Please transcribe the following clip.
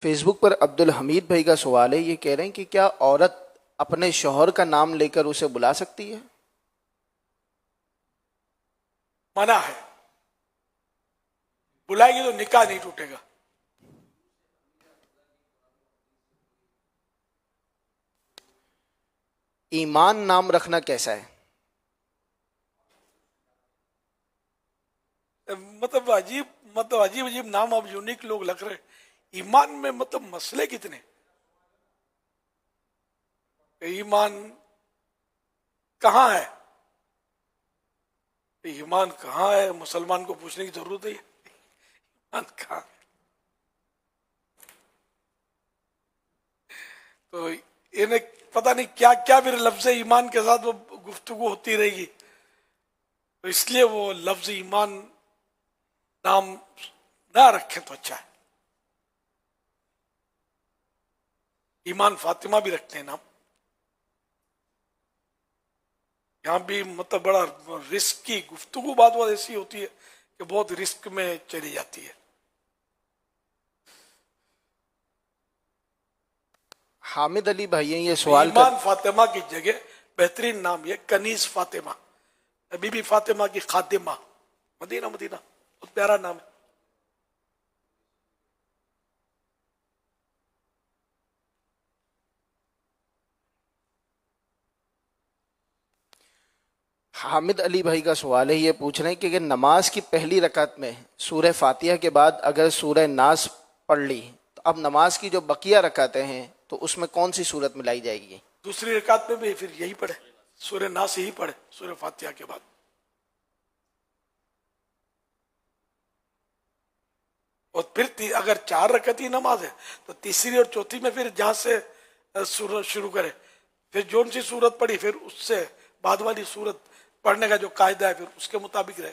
Face بک پر عبد الحمید بھائی کا سوال ہے، یہ کہہ رہے ہیں کہ کیا عورت اپنے شوہر کا نام لے کر اسے بلا سکتی ہے؟ منع ہے، بلائے گی تو نکاح نہیں ٹوٹے گا۔ ایمان نام رکھنا کیسا ہے؟ مطلب عجیب نام اب یونیک لوگ لگ رہے۔ ایمان میں مطلب مسئلے کتنے، ایمان کہاں ہے؟ ایمان کہاں ہے مسلمان کو پوچھنے کی ضرورت ہے، ایمان کہاں ہے؟ تو انہیں پتہ نہیں کیا کیا پھر لفظ ایمان کے ساتھ وہ گفتگو ہوتی رہے گی، تو اس لیے وہ لفظ ایمان نام نہ رکھیں تو اچھا ہے۔ ایمان فاطمہ بھی رکھتے ہیں نام، یہاں بھی مطلب بڑا رسک کی گفتگو بات ایسی ہوتی ہے کہ بہت رسک میں چلی جاتی ہے۔ حامد علی بھائی ہیں، یہ سوال ایمان فاطمہ کی جگہ بہترین نام یہ کنیز فاطمہ، بی بی فاطمہ کی خادمہ، مدینہ بہت پیارا نام ہے۔ حامد علی بھائی کا سوال ہے، یہ پوچھ رہے ہیں کہ نماز کی پہلی رکعت میں سورہ فاتحہ کے بعد اگر سورہ ناس پڑھ لی تو اب نماز کی جو بقیہ رکعتیں ہیں تو اس میں کون سی صورت ملائی جائے گی؟ دوسری رکعت میں بھی پھر یہی پڑھے، سورہ ناس ہی پڑھے سورہ فاتحہ کے بعد، اور پھر اگر 4 رکعت ہی نماز ہے تو تیسری اور چوتھی میں پھر جہاں سے سورت شروع کرے، پھر جون سی سورت پڑھی پھر اس سے بعد والی سورت پڑھنے کا جو قاعدہ ہے پھر اس کے مطابق رہے۔